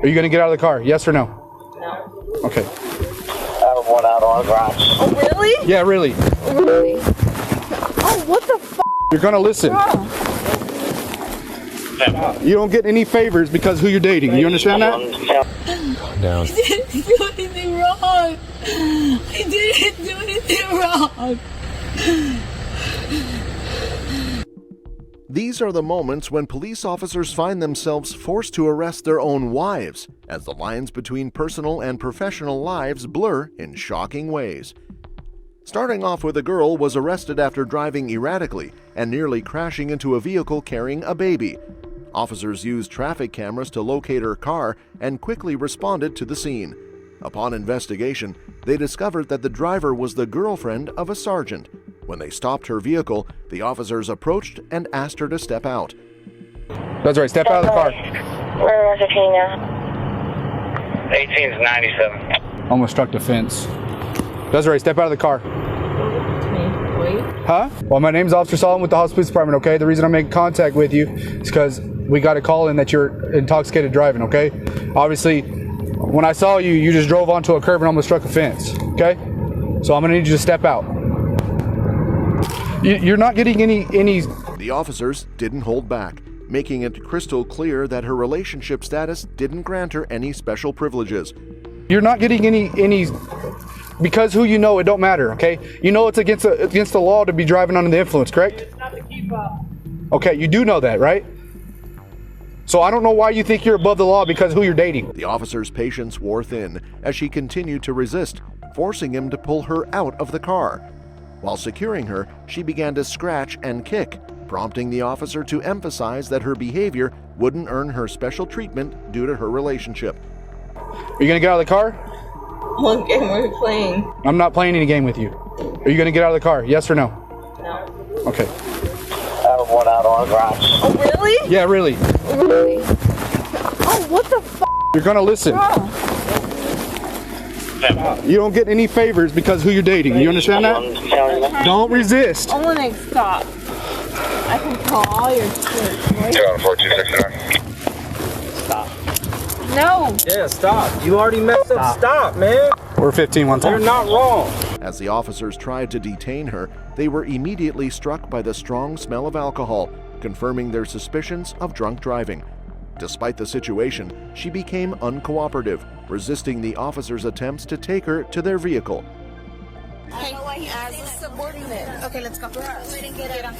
Are you going to get out of the car? Yes or no? No. Okay. I have one out on the garage. Oh, really? Yeah, really. Really? Oh, what the f***? You're going to listen. You don't get any favors because who you're dating. You understand that? Down. I didn't do anything wrong. I didn't do anything wrong. These are the moments when police officers find themselves forced to arrest their own wives, as the lines between personal and professional lives blur in shocking ways. Starting off with a girl was arrested after driving erratically and nearly crashing into a vehicle carrying a baby. Officers used traffic cameras to locate her car and quickly responded to the scene. Upon investigation, they discovered that the driver was the girlfriend of a sergeant. When they stopped her vehicle, the officers approached and asked her to step out. That's right. Step out of the car. Where was it now? 18 is 97. Almost struck the fence. That's right. Step out of the car. Wait. Huh? Well, my name's Officer Solomon with the Hollis Police Department, okay? The reason I'm making contact with you is because we got a call in that you're intoxicated driving, okay? Obviously, when I saw you, you just drove onto a curb and almost struck a fence, okay? So I'm gonna need you to step out. You're not getting any... The officers didn't hold back, making it crystal clear that her relationship status didn't grant her any special privileges. You're not getting any... Because who you know, it don't matter, okay? You know it's against the law to be driving under the influence, correct? Okay, you do know that, right? So I don't know why you think you're above the law because who you're dating. The officer's patience wore thin as she continued to resist, forcing him to pull her out of the car. While securing her, she began to scratch and kick, prompting the officer to emphasize that her behavior wouldn't earn her special treatment due to her relationship. Are you gonna get out of the car? What game are we playing? I'm not playing any game with you. Are you gonna get out of the car? Yes or no? No. Okay. I have one out on the garage. Oh, really? Yeah, really. Really? Oh, what the f***? You're gonna listen. You don't get any favors because who you're dating. You understand that? Don't resist. I'm gonna stop. I can call all your shit. 21469. Stop. No. Yeah, stop. You already messed up. Stop, man. We're 15 one time. You're not wrong. As the officers tried to detain her, they were immediately struck by the strong smell of alcohol, confirming their suspicions of drunk driving. Despite the situation, she became uncooperative, resisting the officers' attempts to take her to their vehicle. Hey, as a subordinate. Okay, let's go. Go ahead and get up.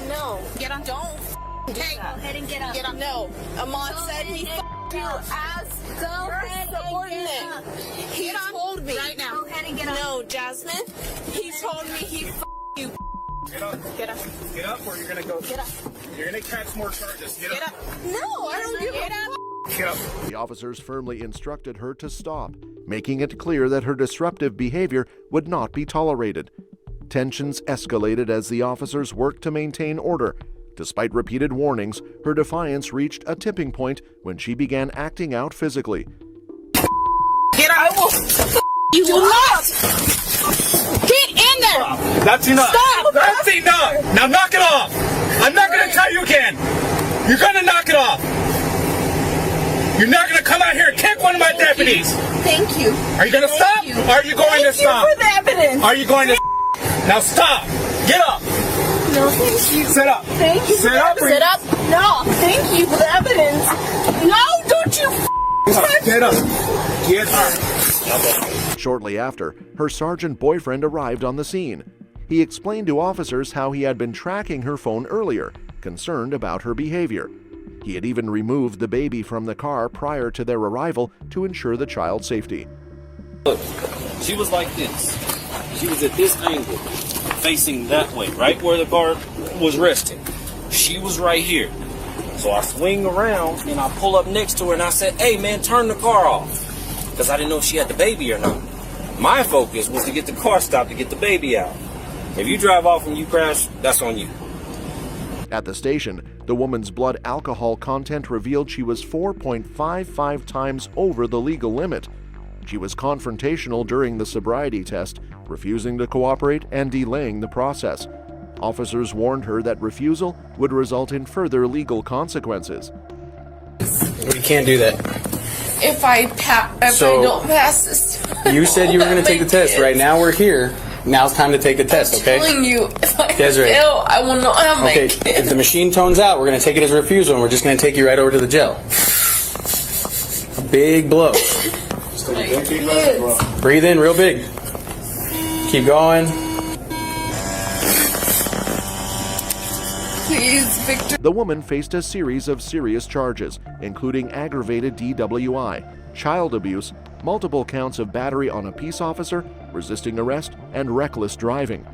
No. Get up. Don't hey, go ahead and get up. Get up. No. Ahmad said he you as the subordinate. He told me. Right now. Go ahead and get up. No, Jasmine. He told me he you. Get up. Get up. Get up or you're gonna go. Get up. You're gonna catch more charges. Get up. No, I don't give a f. Get up. The officers firmly instructed her to stop, making it clear that her disruptive behavior would not be tolerated. Tensions escalated as the officers worked to maintain order. Despite repeated warnings, her defiance reached a tipping point when she began acting out physically. Get up. I will you will not. Get in there. That's enough. Stop. That's enough. Now knock it off. I'm not gonna tell you again. You're gonna knock it off. You're not gonna come out here and kick one of my deputies. Thank you. Are you gonna stop? You. Are you going to stop? Thank you for the evidence. Are you going to now stop? Get up. No, thank you. Sit up. Thank you. Sit up. Sit up. No, thank you for the evidence. No, don't you Get up. Get up. Shortly after, her sergeant boyfriend arrived on the scene. He explained to officers how he had been tracking her phone earlier, concerned about her behavior. He had even removed the baby from the car prior to their arrival to ensure the child's safety. Look, she was like this. She was at this angle, facing that way, right where the car was resting. She was right here. So I swing around and I pull up next to her and I said, hey man, turn the car off. Because I didn't know if she had the baby or not. My focus was to get the car stopped to get the baby out. If you drive off and you crash, that's on you. At the station, the woman's blood alcohol content revealed she was 4.55 times over the legal limit. She was confrontational during the sobriety test, refusing to cooperate and delaying the process. Officers warned her that refusal would result in further legal consequences. We can't do that. if I So- don't pass this. You said you were going to take the test. Right now we're here. Now it's time to take the test, I'm okay? telling you, if I Desiree. fail, I will not have my Okay, kid. if the machine tones out, we're going to take it as a refusal and we're just going to take you right over to the jail. A big blow. Kids. Breathe in real big. Keep going. Please, Victor. The woman faced a series of serious charges, including aggravated DWI, child abuse, multiple counts of battery on a peace officer, resisting arrest, and reckless driving.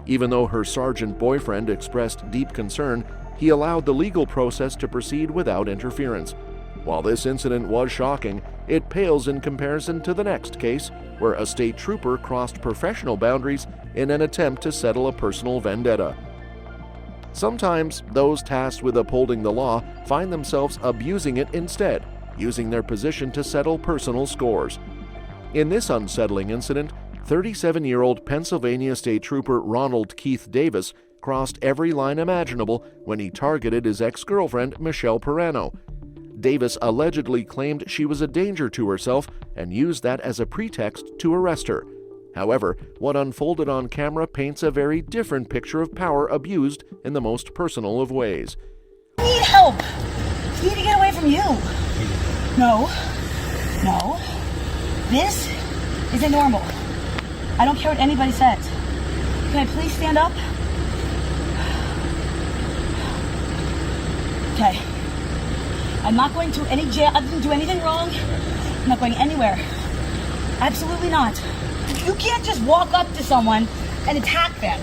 Even though her sergeant boyfriend expressed deep concern, he allowed the legal process to proceed without interference. While this incident was shocking, it pales in comparison to the next case, where a state trooper crossed professional boundaries in an attempt to settle a personal vendetta. Sometimes those tasked with upholding the law find themselves abusing it instead, using their position to settle personal scores. In this unsettling incident, 37-year-old Pennsylvania State Trooper Ronald Keith Davis crossed every line imaginable when he targeted his ex-girlfriend Michelle Perano. Davis allegedly claimed she was a danger to herself and used that as a pretext to arrest her. However, what unfolded on camera paints a very different picture of power abused in the most personal of ways. I need help. I need to get away from you. No. No. This isn't normal. I don't care what anybody says. Can I please stand up? Okay. I'm not going to any jail. I didn't do anything wrong. I'm not going anywhere. Absolutely not. You can't just walk up to someone and attack them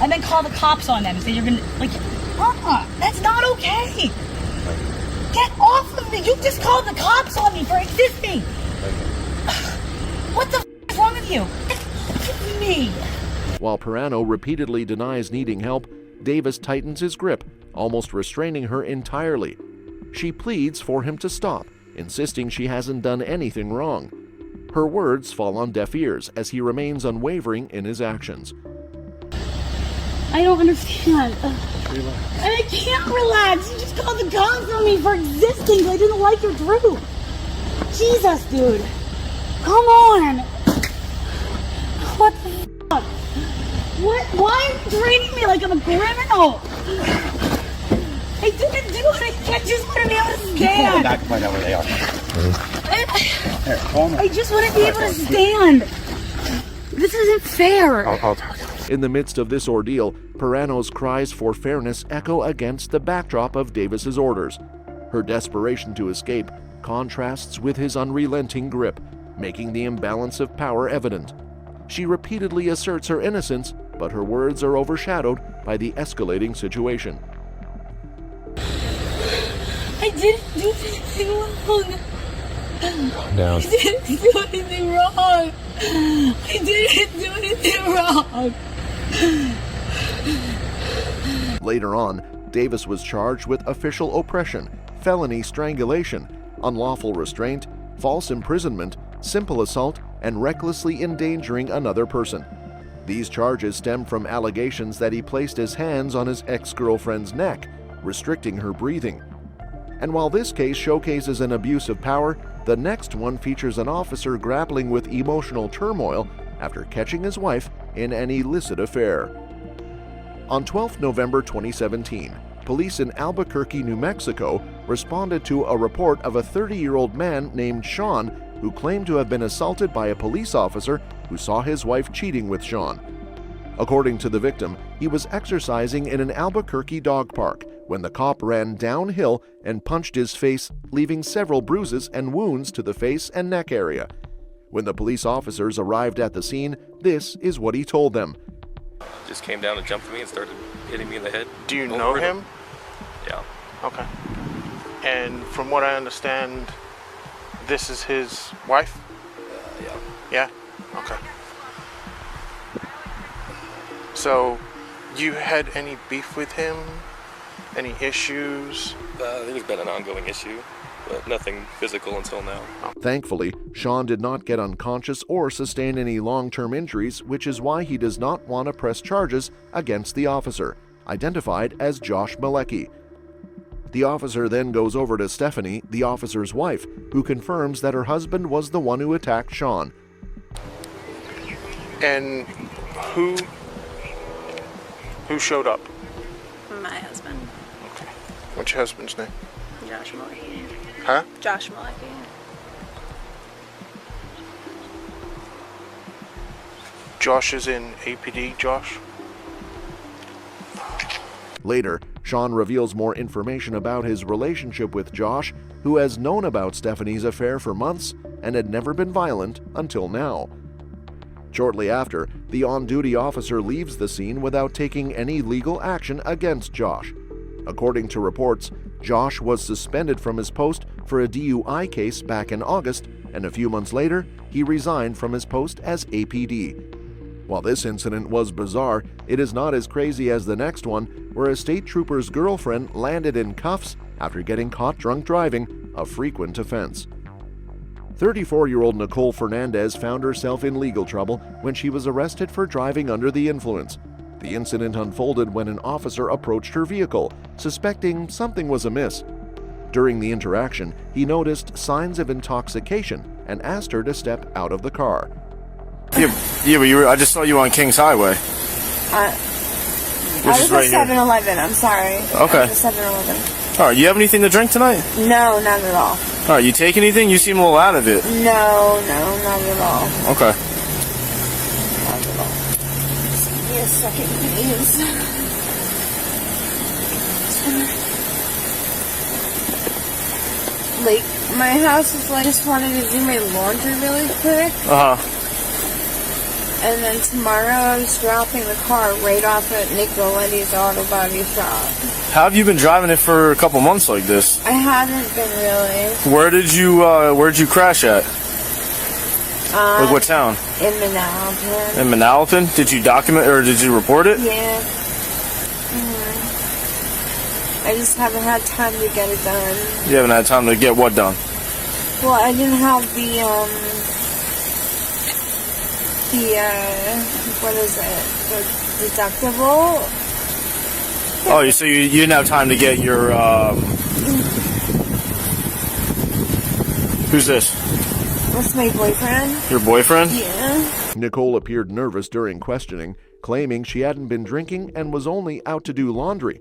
and then call the cops on them and say you're gonna, like, that's not okay. Get off of me. You just called the cops on me for existing. What the is wrong with you? It's me. While Perano repeatedly denies needing help, Davis tightens his grip, almost restraining her entirely. She pleads for him to stop, insisting she hasn't done anything wrong. Her words fall on deaf ears as he remains unwavering in his actions. I don't understand. And I can't relax. You just called the cops on me for existing. I didn't like your truth. Jesus, dude. Come on. What the fuck? What? Why are you treating me like I'm a criminal? I didn't do anything. I just want to be able to stand. Back to find out where they are. I just want to be able to stand. This isn't fair. I'll talk. In the midst of this ordeal, Perano's cries for fairness echo against the backdrop of Davis's orders. Her desperation to escape contrasts with his unrelenting grip, making the imbalance of power evident. She repeatedly asserts her innocence, but her words are overshadowed by the escalating situation. I didn't do anything wrong. Calm down. I didn't do anything wrong. I didn't do anything wrong. Later on, Davis was charged with official oppression, felony strangulation, unlawful restraint, false imprisonment, simple assault, and recklessly endangering another person. These charges stem from allegations that he placed his hands on his ex-girlfriend's neck, restricting her breathing. And while this case showcases an abuse of power, the next one features an officer grappling with emotional turmoil after catching his wife in an illicit affair. On 12 November 2017, police in Albuquerque, New Mexico responded to a report of a 30-year-old man named Sean who claimed to have been assaulted by a police officer who saw his wife cheating with Sean. According to the victim, he was exercising in an Albuquerque dog park when the cop ran downhill and punched his face, leaving several bruises and wounds to the face and neck area. When the police officers arrived at the scene, this is what he told them. Just came down and jumped at me and started hitting me in the head. Do you know him? Yeah. Okay. And from what I understand, this is his wife? Yeah. Yeah? Okay. So, you had any beef with him? Any issues? There's been an ongoing issue, but nothing physical until now. Thankfully, Sean did not get unconscious or sustain any long-term injuries, which is why he does not want to press charges against the officer, identified as Josh Malecki. The officer then goes over to Stephanie, the officer's wife, who confirms that her husband was the one who attacked Sean. And who showed up? My husband, Okay. What's your husband's name? Josh Malecki. Huh? Josh Malecki. Josh is in APD, Josh? Later, Sean reveals more information about his relationship with Josh, who has known about Stephanie's affair for months and had never been violent until now. Shortly after, the on-duty officer leaves the scene without taking any legal action against Josh. According to reports, Josh was suspended from his post for a DUI case back in August, and a few months later, he resigned from his post as APD. While this incident was bizarre, it is not as crazy as the next one, where a state trooper's girlfriend landed in cuffs after getting caught drunk driving, a frequent offense. 34-year-old Nicole Fernandez found herself in legal trouble when she was arrested for driving under the influence. The incident unfolded when an officer approached her vehicle, suspecting something was amiss. During the interaction, he noticed signs of intoxication and asked her to step out of the car. Yeah, but I just saw you on Kings Highway. I was at 7-Eleven, I'm sorry. Okay. I was at 7-Eleven. Alright, you have anything to drink tonight? No, not at all. Alright, you take anything? You seem a little out of it. No, not at all. Okay. Not at all. Just give me a second, please. Like, my house is like, I just wanted to do my laundry really quick. Uh-huh. And then tomorrow I was dropping the car right off at Nicoletti's Auto Body Shop. How have you been driving it for a couple months like this? I haven't been really. Where'd you crash at? Like what town? In Manalapan. In Manalapan? Did you document or did you report it? Yeah. I just haven't had time to get it done. You haven't had time to get what done? Well, I didn't have the what is it? The deductible? Oh, so you didn't have time to get your, Who's this? That's my boyfriend. Your boyfriend? Yeah. Nicole appeared nervous during questioning, claiming she hadn't been drinking and was only out to do laundry.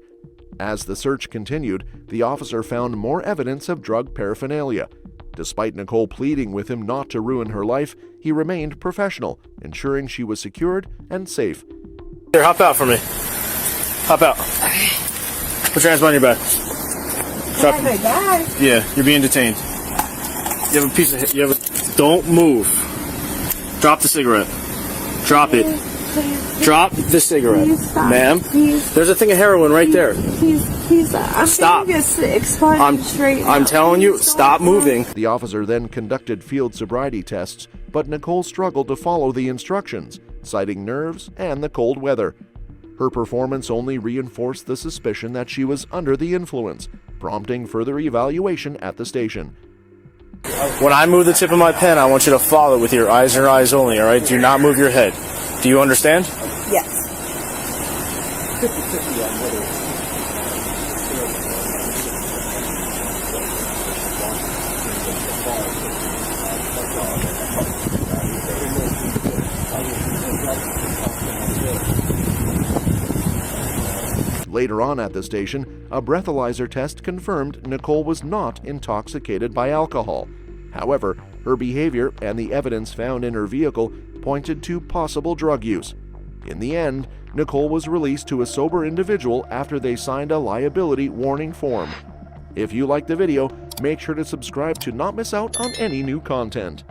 As the search continued, the officer found more evidence of drug paraphernalia. Despite Nicole pleading with him not to ruin her life, he remained professional, ensuring she was secured and safe. Here, hop out for me. Hop out. Put your hands behind your back. Behind my back? Yeah, you're being detained. You have a piece of... Don't move. Drop the cigarette. Drop it. Please. Drop the cigarette. Ma'am. Please. There's a thing of heroin right there. Please. I'm stop. I'm telling you, stop moving. The officer then conducted field sobriety tests, but Nicole struggled to follow the instructions, citing nerves and the cold weather. Her performance only reinforced the suspicion that she was under the influence, prompting further evaluation at the station. When I move the tip of my pen, I want you to follow it with your eyes and your eyes only, all right? Do not move your head. Do you understand? Yes. Later on at the station, a breathalyzer test confirmed Nicole was not intoxicated by alcohol. However, her behavior and the evidence found in her vehicle pointed to possible drug use. In the end, Nicole was released to a sober individual after they signed a liability warning form. If you liked the video, make sure to subscribe to not miss out on any new content.